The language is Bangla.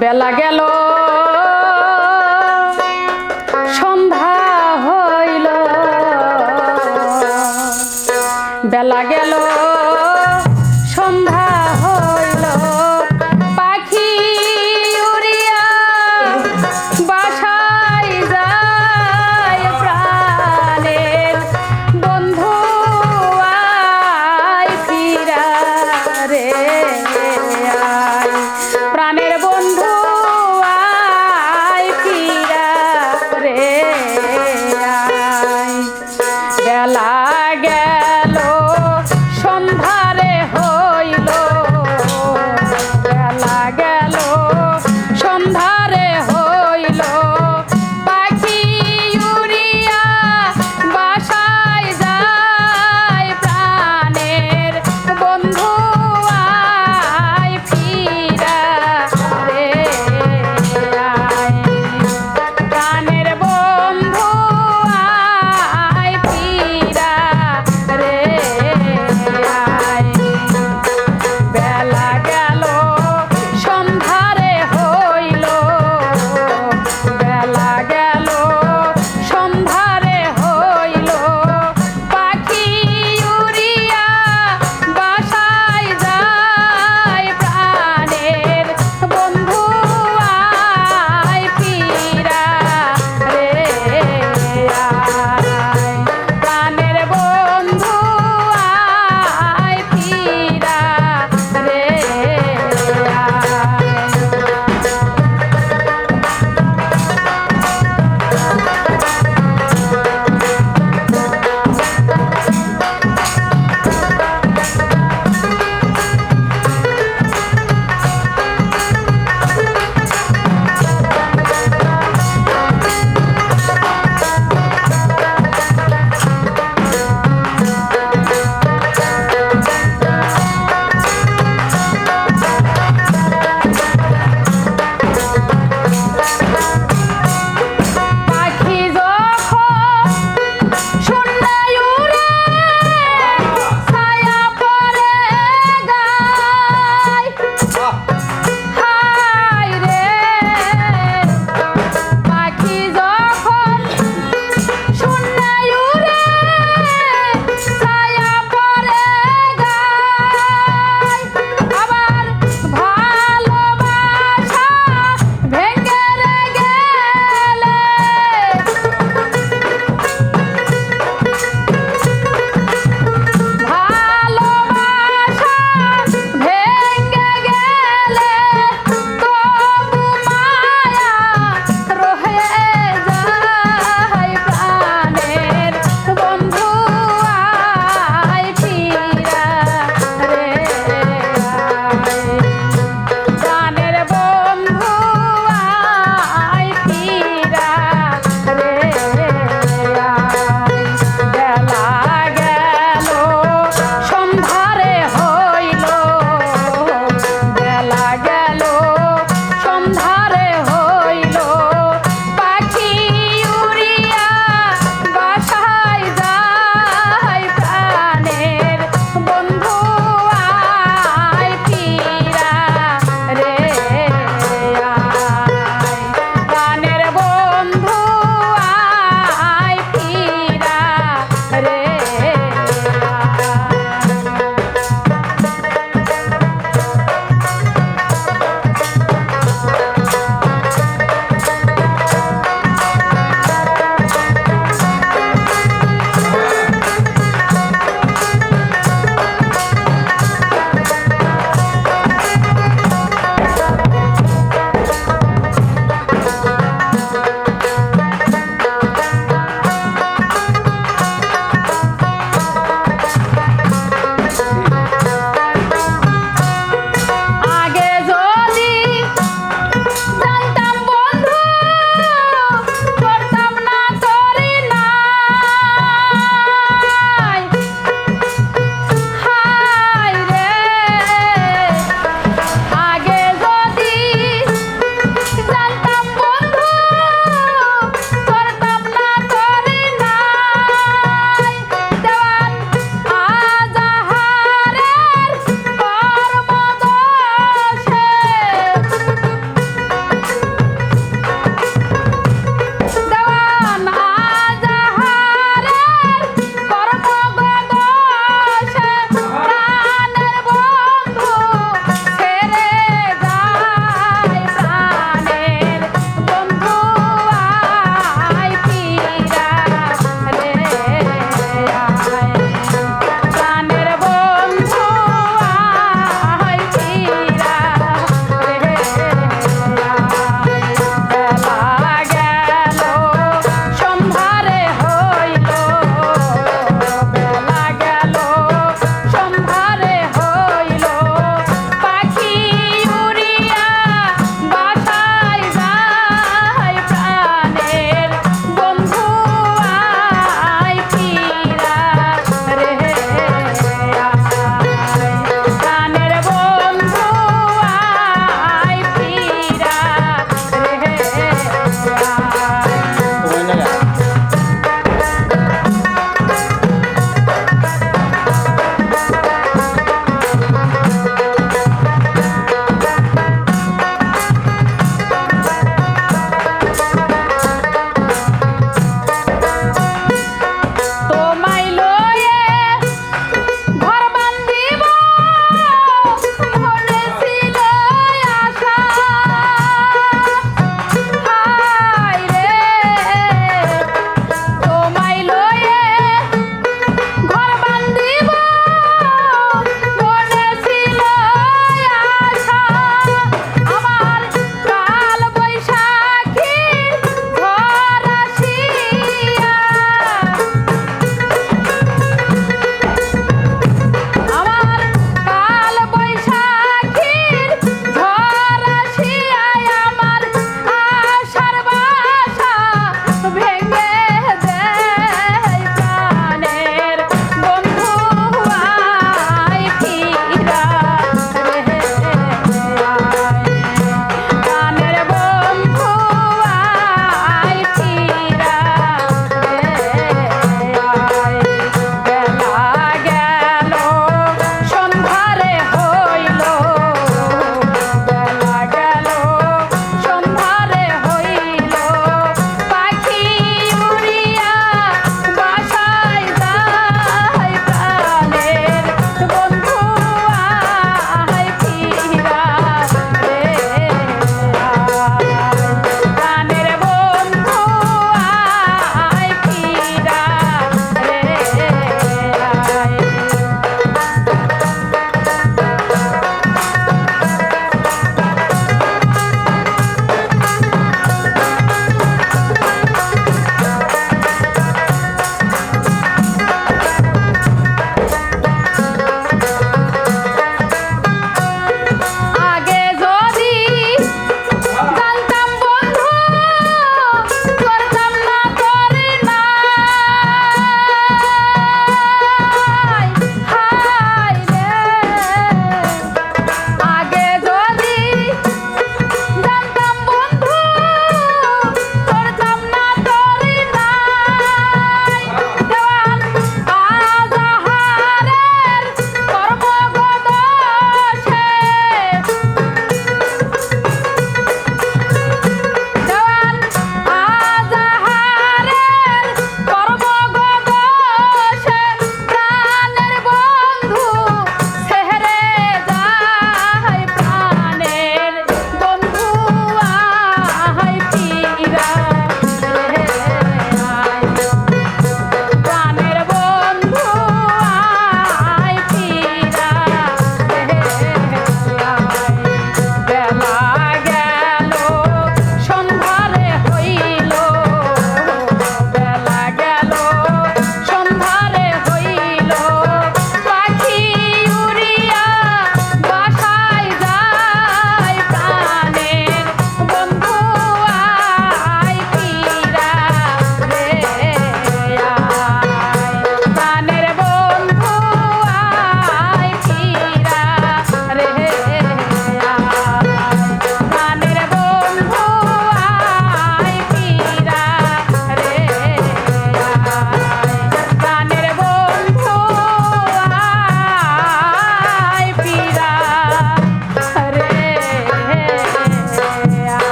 বেলা গেল সন্ধ্যা হইল, বেলা গেল সন্ধ্যা হইল, পাখি উড়িয়া বাসায় যায়, প্রাণের বন্ধু আয় ফিরা রে আয়, প্রাণের বন্ধু আয় ফিরা রে আয়। বেলা গেল সন্ধ্যারে হইল, বেলা গেল সন্ধ্যারে হইল, পাখি উড়িয়া বাসায় যায়, প্রাণের বন্ধু আয় ফিরা রে আয়, প্রাণের বন্ধু আয় ফিরা রে আয়। বেলা গেল সন্ধ্যারে হইল, বেলা গেল সন্ধ্যারে হইল, পাখি উড়িয়া বাসায় যায়, প্রাণের বন্ধু আয় ফিরা রে আয়, প্রাণের বন্ধু আয় ফিরা রে আয়। পাখি যখন শূন্যে উড়ে ছায়া পড়ে গায়, হায় রে পাখি যখন শূন্যে উড়ে ছায়া পড়ে গায়, আবার ভালোবাসা ভেঙে রে গেলে, ভালোবাসা ভেঙে গেলে তবু মায়া রহে যায়, প্রাণের বন্ধু আয় ফিরা রে আয়, প্রাণের বন্ধু আয় ফিরা রে আয়। বেলা গেল সন্ধ্যারে হইল, বেলা গেল